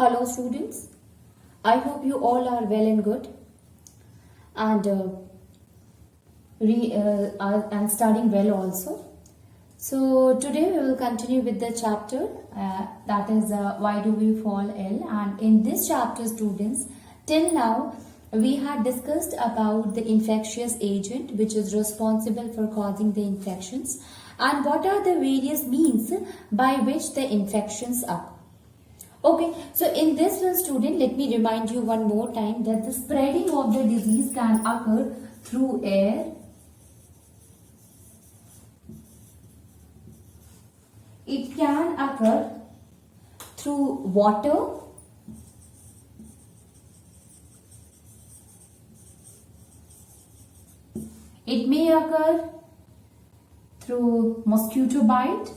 Hello students, I hope you all are well and good and are studying well also. So today we will continue with the chapter that is why do we fall ill, and in this chapter students, till now we had discussed about the infectious agent which is responsible for causing the infections and what are the various means by which the infections occur. Okay, so in this one student, let me remind you one more time that the spreading of the disease can occur through air. It can occur through water. It may occur through mosquito bite.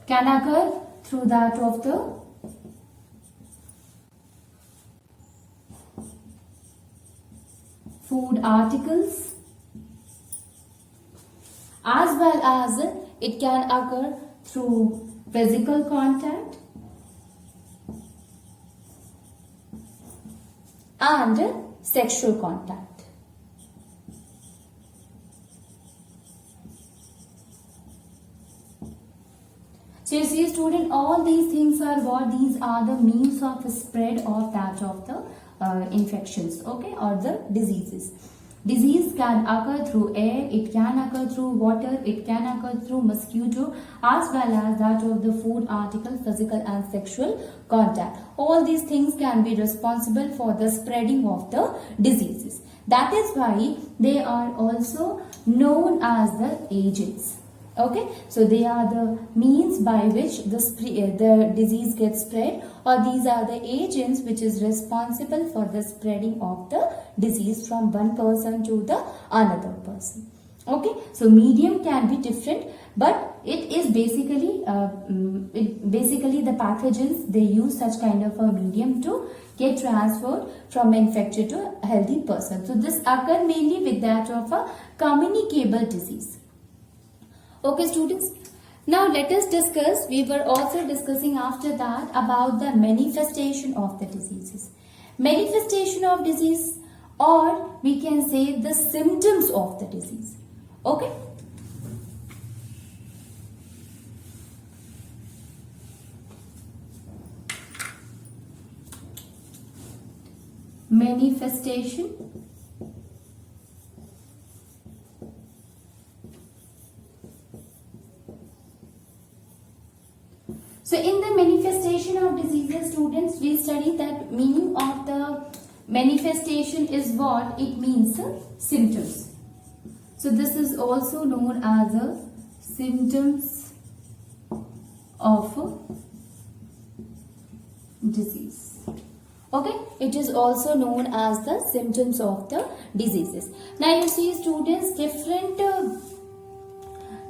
Can occur through that of the food articles, as well as it can occur through physical contact and sexual contact. So you see student, all these things are what? These are the means of spread of that of the infections, okay, or the diseases. Disease can occur through air, it can occur through water, it can occur through mosquito, as well as that of the food article, physical and sexual contact. All these things can be responsible for the spreading of the diseases. That is why they are also known as the agents. Okay, so they are the means by which the disease gets spread, or these are the agents which is responsible for the spreading of the disease from one person to the another person. Okay, so medium can be different, but it is basically the pathogens, they use such kind of a medium to get transferred from infected to a healthy person. So this occur mainly with that of a communicable disease. Okay students, now let us discuss, we were also discussing after that about the manifestation of the diseases. Manifestation of disease, or we can say the symptoms of the disease. Okay. Manifestation . So in the manifestation of diseases students, we study that meaning of the manifestation is what? It means symptoms. So this is also known as a symptoms of disease. Okay, it is also known as the symptoms of the diseases. Now you see students, different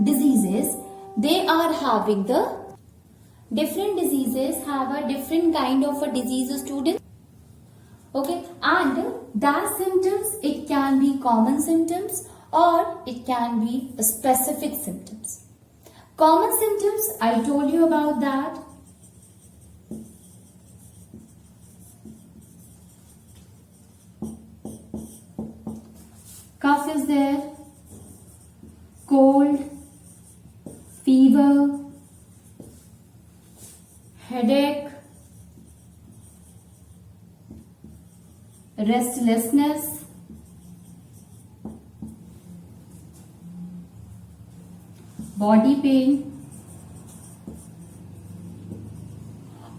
diseases, they are having the different diseases have a different kind of a disease student. Okay, and that symptoms, it can be common symptoms or it can be specific symptoms. Common symptoms, I told you about that. Cough is there, cold, fever, headache, restlessness, body pain.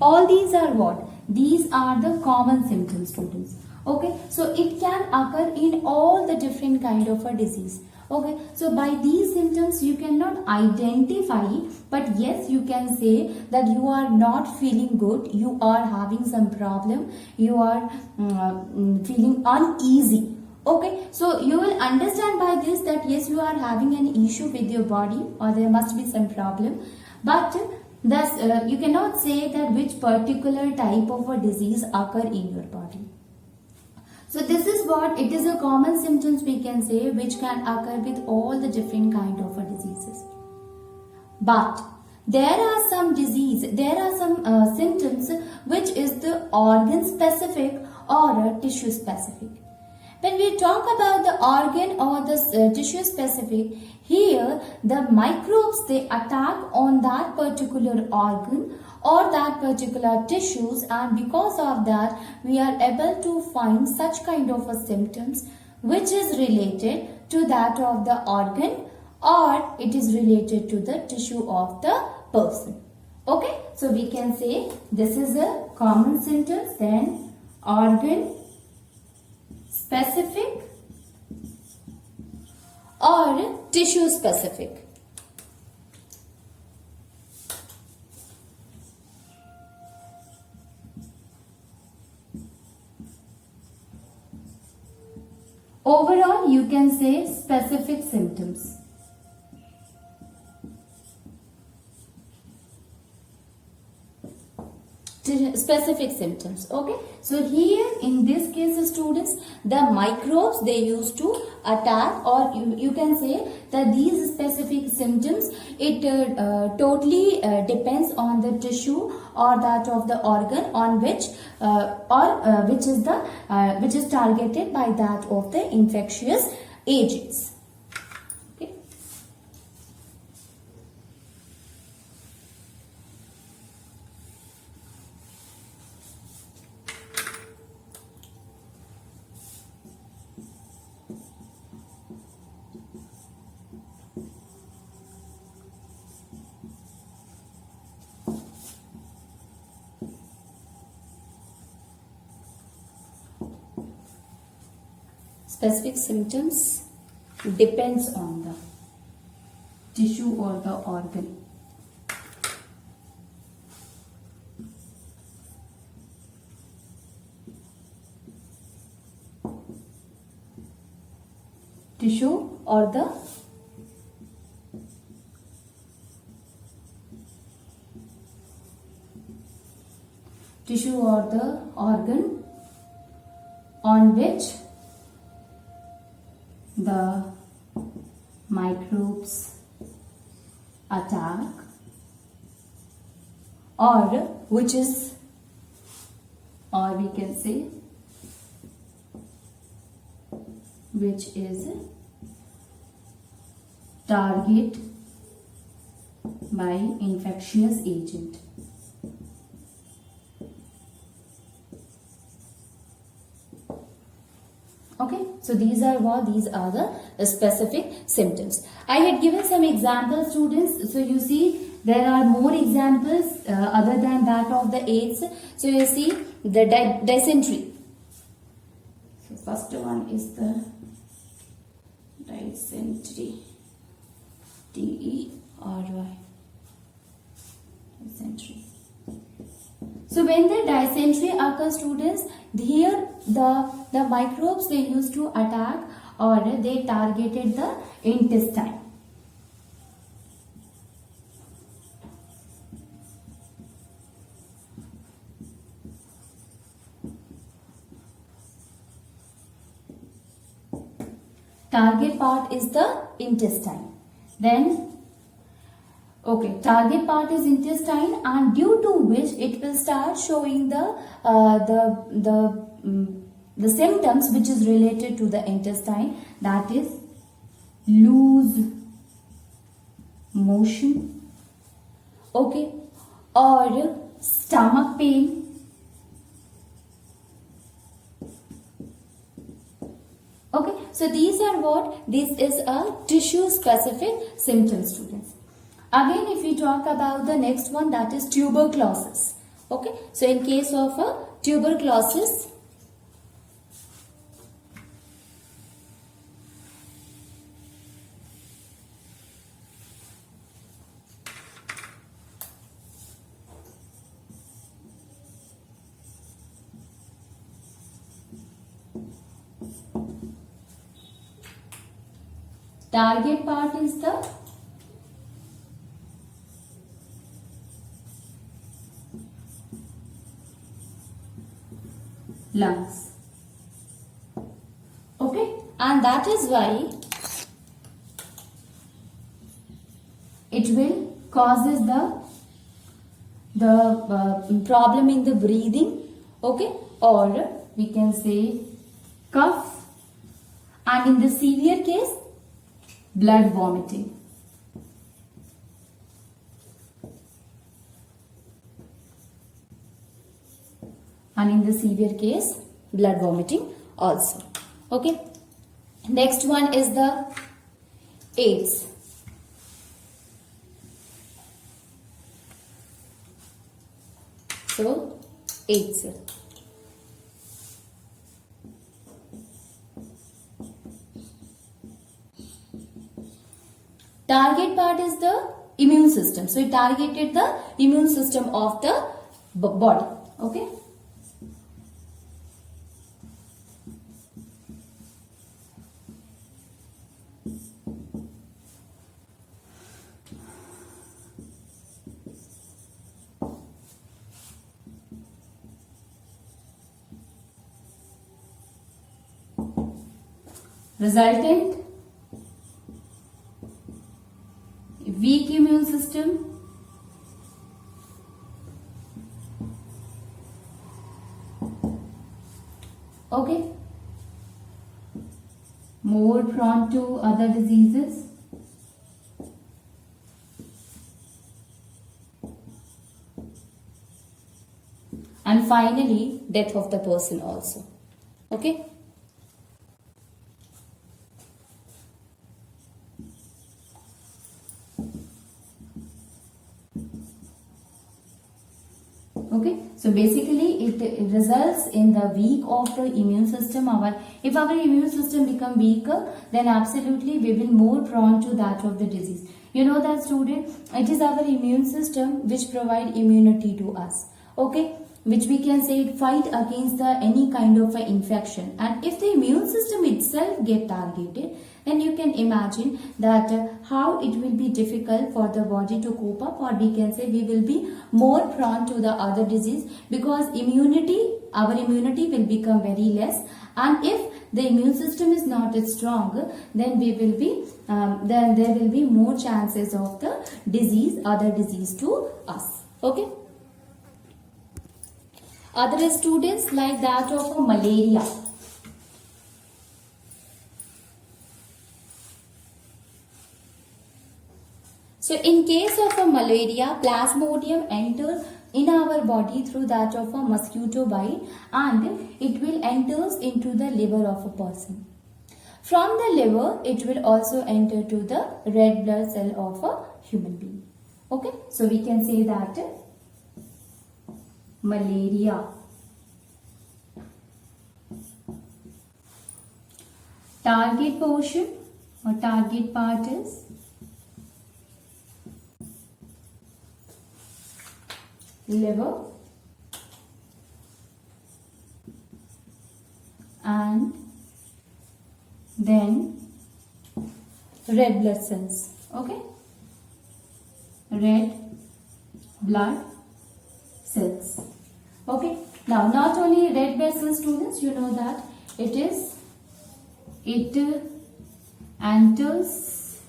All these are what? These are the common symptoms students. Okay, so it can occur in all the different kind of a disease. Okay, so by these symptoms you cannot identify, but yes, you can say that you are not feeling good, you are having some problem, you are feeling uneasy. Okay, so you will understand by this that yes, you are having an issue with your body or there must be some problem, but thus you cannot say that which particular type of a disease occur in your body. So this is what it is a common symptoms we can say which can occur with all the different kind of diseases. But there are some symptoms which is the organ specific or tissue specific. When we talk about the organ or the tissue specific, here the microbes, they attack on that particular organ or that particular tissues, and because of that we are able to find such kind of a symptoms which is related to that of the organ or it is related to the tissue of the person. Okay, so we can say this is a common symptoms, then organ specific or tissue specific. Overall, you can say specific symptoms. Specific symptoms. Okay, so here in this case, students, the microbes, they used to attack, or you can say that these specific symptoms, it totally depends on the tissue or that of the organ on which which is targeted by that of the infectious agents. Okay. Specific symptoms depends on the tissue or the organ. Tissue or the organ on which the microbes attack, or which is, or we can say which is target by infectious agent. Okay, so these are the specific symptoms. I had given some examples, students. So you see there are more examples other than that of the AIDS. So you see the dysentery. So first one is the dysentery. DERY. Dysentery. So when the dysentery occurs, students, here the microbes, they used to attack or they targeted the intestine. Target part is the intestine. Then okay, target part is intestine, and due to which it will start showing the symptoms which is related to the intestine, that is loose motion, okay, or stomach pain, okay. So these are what? This is a tissue specific symptom, students. Again, if we talk about the next one, that is tuberculosis. Okay, so in case of a tuberculosis, target part is the lungs. Okay, and that is why it will causes the problem in the breathing, okay, or we can say cough, and in the severe case blood vomiting. And in the severe case blood vomiting also. Okay, next one is the AIDS. So AIDS. Target part is the immune system. So it targeted the immune system of the body. Okay. Resultant weak immune system, okay, more prone to other diseases, and finally death of the person also. Okay. Okay, so basically it results in the weak of the immune system. If our immune system become weaker, then absolutely we will more prone to that of the disease. You know that, student, it is our immune system which provide immunity to us. Okay, which we can say fight against any kind of infection. And if the immune system itself get targeted, then you can imagine that how it will be difficult for the body to cope up, or we can say we will be more prone to the other disease, because our immunity will become very less. And if the immune system is not strong, then then there will be more chances of the other disease to us. Okay. Other students, like that of malaria. So in case of a malaria, Plasmodium enters in our body through that of a mosquito bite, and it will enters into the liver of a person. From the liver, it will also enter to the red blood cell of a human being. Okay, so we can say that malaria. Target portion or target part is liver and then red blood cells. Okay, red blood cells. Okay, now not only red blood cells, students, you know that it enters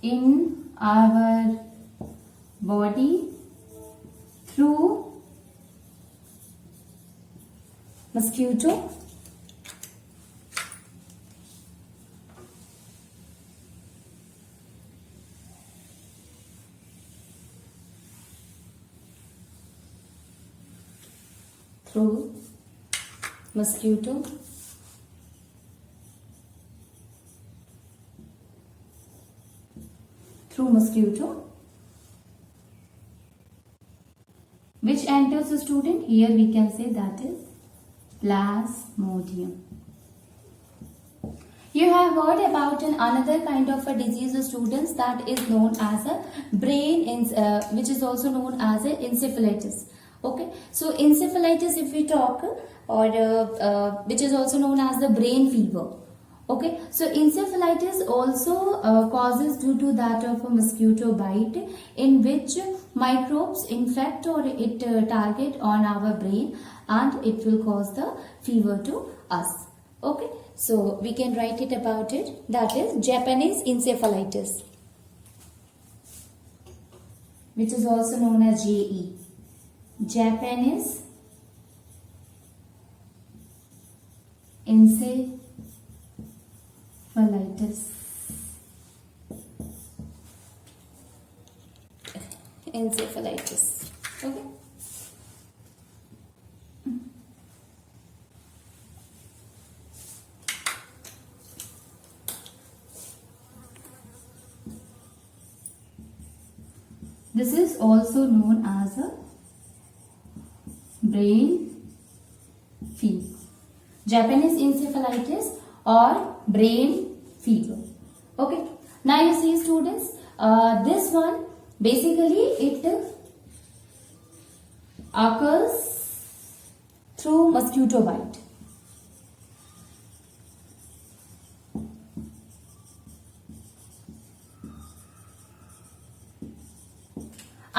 in our body through mosquito, through mosquito, which enters the student. Here we can say that is Plasmodium. You have heard about another kind of a disease, students, that is known as a which is also known as a encephalitis. Okay, so encephalitis, if we talk, or which is also known as the brain fever. Okay, so encephalitis also causes due to that of a mosquito bite, in which microbes infect or it target on our brain, and it will cause the fever to us. Okay, so we can write it about it, that is Japanese encephalitis. which is also known as JE. Japanese encephalitis. Encephalitis. Okay. This is also known as a brain fever. Japanese encephalitis or brain fever. Okay. Now you see students, this one basically it occurs through mosquito bite.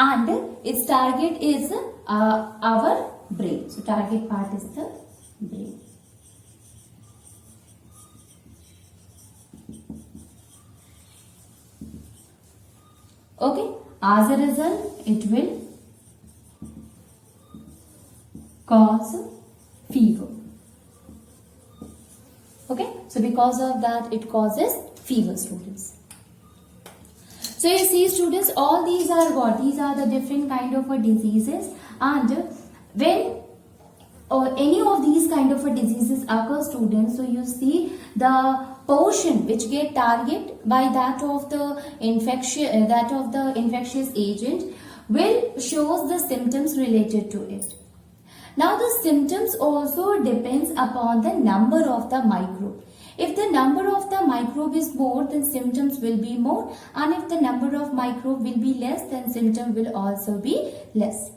And its target is our brain. So target part is the brain. Okay. As a result, it will cause fever. Okay. So because of that, it causes fever, students. So you see students, all these are what? These are the different kind of diseases, and when any of these kind of diseases occur, students, so you see the portion which get target by that of the infection, that of the infectious agent will shows the symptoms related to it. Now the symptoms also depends upon the number of the microbe. If the number of the microbe is more, then symptoms will be more, and if the number of microbe will be less, then symptom will also be less.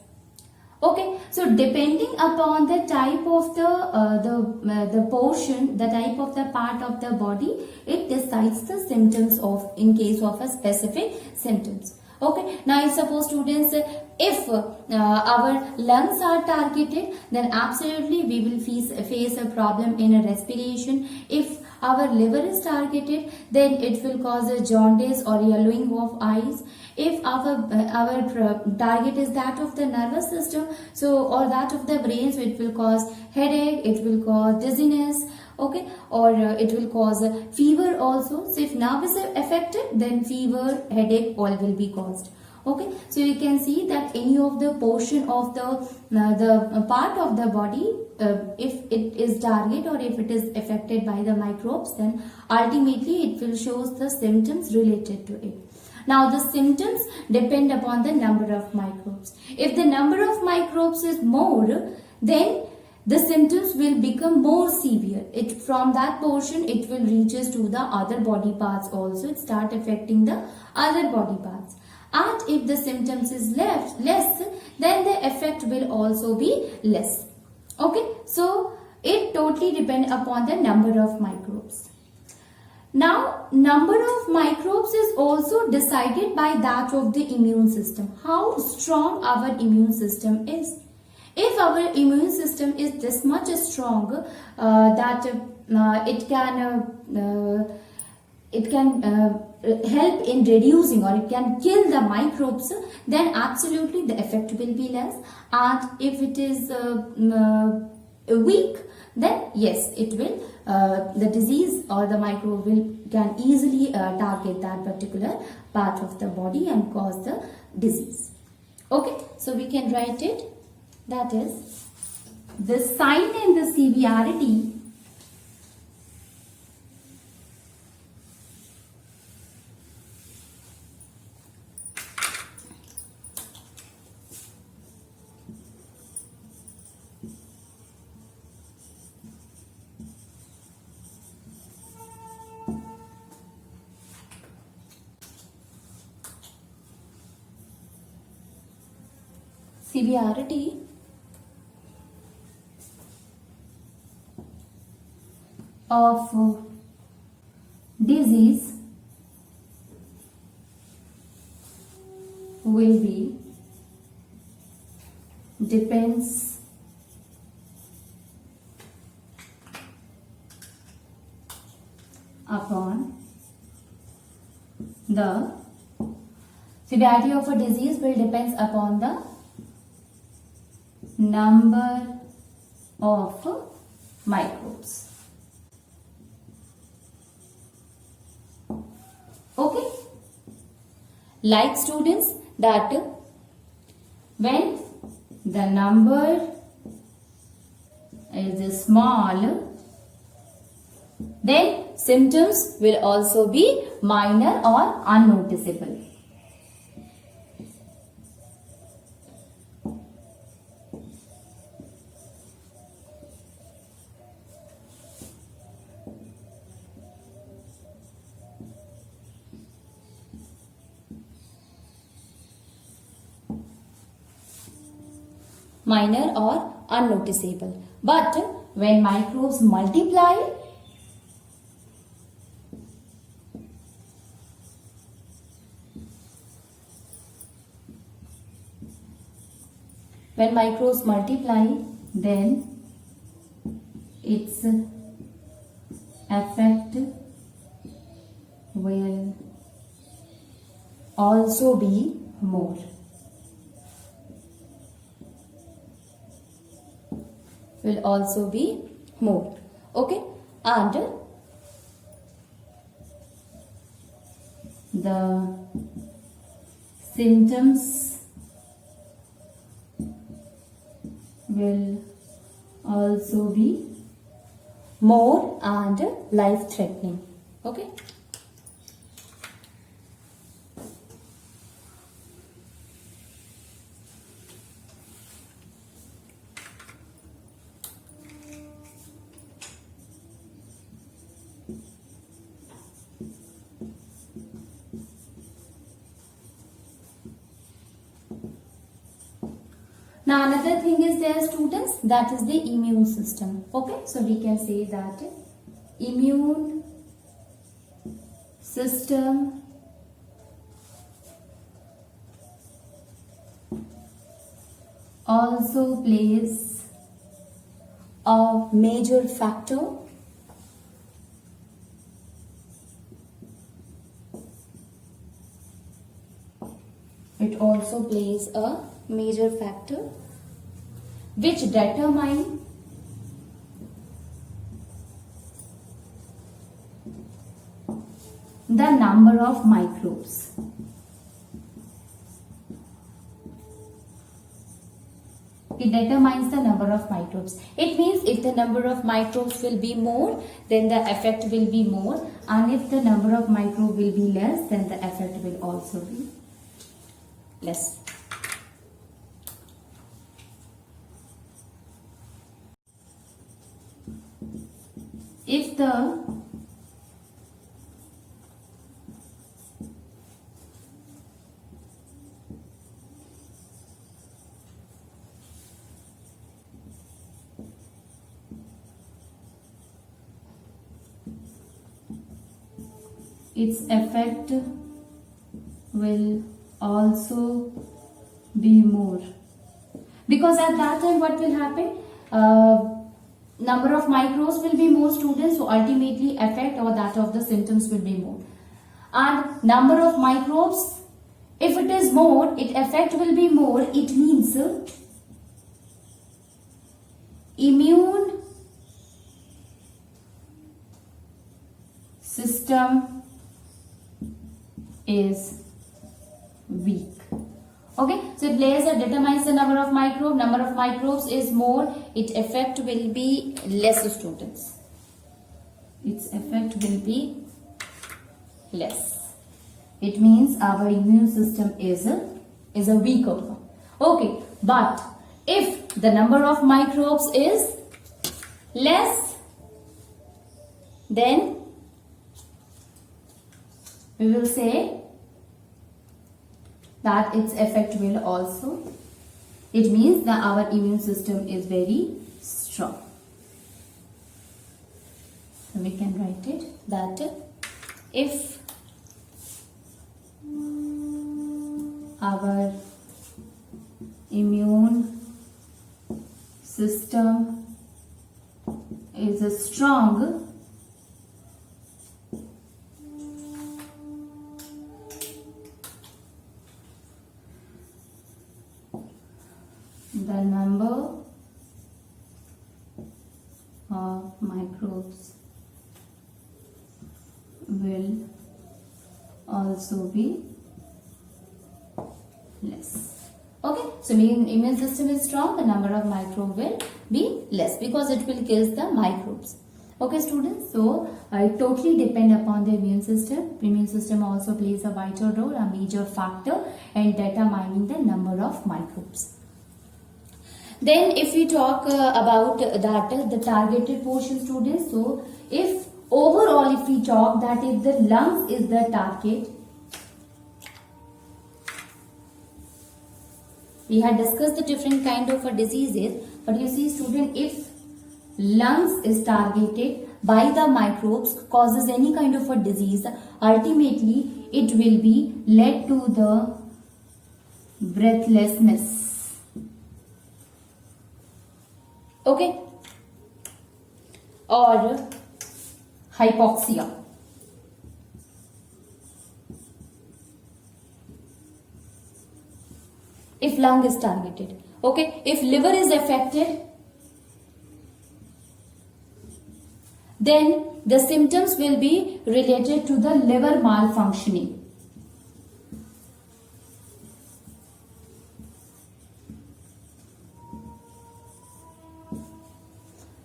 Okay, so depending upon the type of the portion, the type of the part of the body, it decides the symptoms of in case of a specific symptoms. Okay, now suppose students, if our lungs are targeted, then absolutely we will face a problem in a respiration. If our liver is targeted, then it will cause a jaundice or yellowing of eyes. If our target is that of the nervous system, so or that of the brain, so it will cause headache, it will cause dizziness, okay, or it will cause fever also. So if nerve is affected, then fever, headache, all will be caused. Okay, so you can see that any of the portion of the part of the body, if it is target or if it is affected by the microbes, then ultimately it will shows the symptoms related to it. Now the symptoms depend upon the number of microbes. If the number of microbes is more, then the symptoms will become more severe. It from that portion it will reaches to the other body parts also. It start affecting the other body parts. And if the symptoms is less, then the effect will also be less. Okay, so it totally depends upon the number of microbes. Now, number of microbes is also decided by that of the immune system. How strong our immune system is. If our immune system is this much strong that it can help in reducing or it can kill the microbes, then absolutely the effect will be less. And if it is weak, then yes, it will the disease or the microbe can easily target that particular part of the body and cause the disease. Okay, so we can write it. That is the sign and the severity of disease will be depends upon the, Severity of a disease will depends upon the number of microbes. Okay, like students, that when the number is small, then symptoms will also be minor or unnoticeable. Minor or unnoticeable. But when microbes multiply, then its effect will also be more. Okay, and the symptoms will also be more and life threatening. Okay. Now another thing is there, students, that is the immune system. Okay, so we can say that immune system also plays a major factor which determine the number of microbes. It determines the number of microbes. It means if the number of microbes will be more, then the effect will be more, and if the number of microbes will be less, then the effect will also be less. If the its effect will also be more, because at that time what will happen, number of microbes will be more, students, so ultimately effect or that of the symptoms will be more. And number of microbes, if it is more, its effect will be more. It means immune system is weak. Okay, so it determines the number of microbes. Number of microbes is more, its effect will be less, students. Its effect will be less. It means our immune system is a weaker one. Okay, but if the number of microbes is less, then we will say that its effect will also, it means that our immune system is very strong. So we can write it that if our immune system is strong, the number of microbes will also be less. Okay, so immune system is strong, the number of microbe will be less because it will kill the microbes. Okay students, so it totally depend upon the immune system. Immune system also plays a vital role, a major factor in determining the number of microbes. Then if we talk about that the targeted portion students, so if overall if we talk that if the lungs is the target, we had discussed the different kind of diseases, but you see student, if lungs is targeted by the microbes, causes any kind of a disease, ultimately it will be led to the breathlessness. Okay, or hypoxia. If lung is targeted. Okay, if liver is affected, then the symptoms will be related to the liver malfunctioning.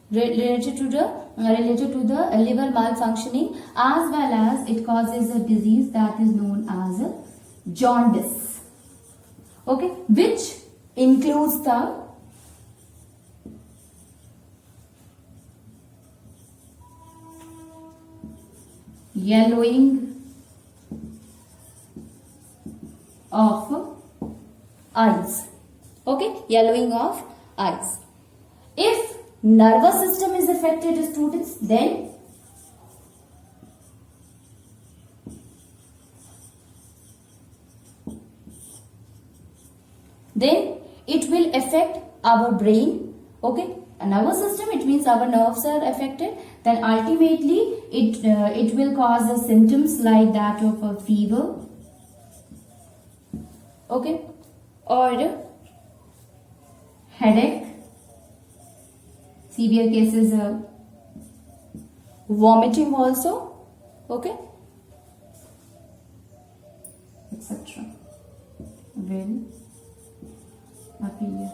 Related to the liver malfunctioning, as well as it causes a disease that is known as jaundice. Okay, which includes the yellowing of eyes. Okay, yellowing of eyes. If nervous system is affected, students, then it will affect our brain. Okay, a nervous system, it means our nerves are affected. Then ultimately it will cause symptoms like that of a fever. Okay, or headache. Severe cases vomiting also. Okay, etc. will appear.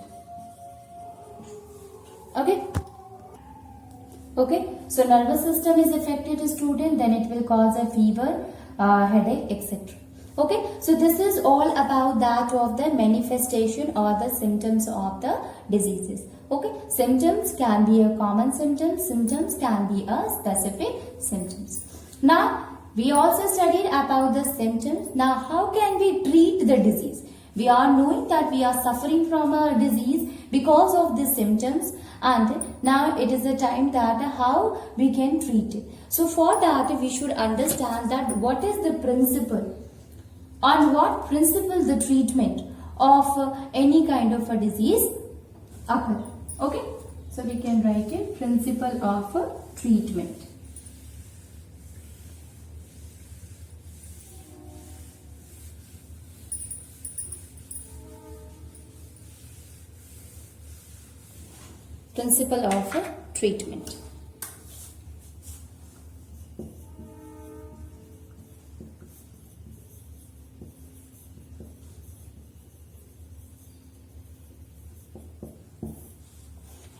Okay, so nervous system is affected, student, then it will cause a fever, headache, etc. Okay, so this is all about that of the manifestation or the symptoms of the diseases. Okay, symptoms can be a common symptom, symptoms can be a specific symptoms. Now, we also studied about the symptoms. Now, how can we treat the disease? We are knowing that we are suffering from a disease because of the symptoms, and now it is the time that how we can treat it. So, for that we should understand that what is the principle, on what principle the treatment of any kind of a disease occur. Okay, so we can write it, principle of treatment. Principle of treatment.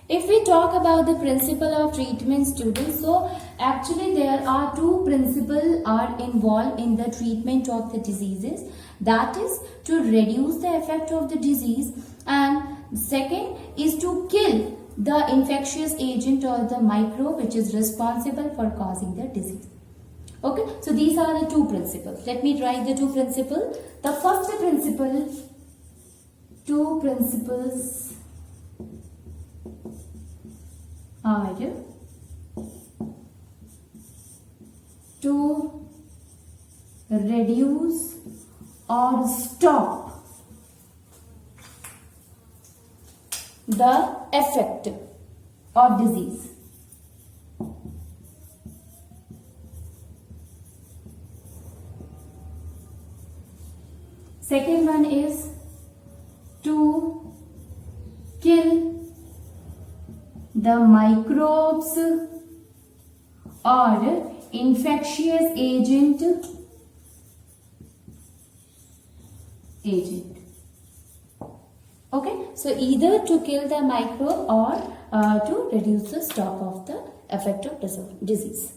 If we talk about the principle of treatment, students, so actually there are two principles are involved in the treatment of the diseases. That is to reduce the effect of the disease, and second is to kill the infectious agent or the microbe which is responsible for causing the disease. Okay, so these are the two principles. Let me write the two principles. The first principle, two principles are to reduce or stop the effect of disease. Second one is to kill the microbes or infectious agent. Okay, so either to kill the microbe or to reduce the stock of the effect of disease.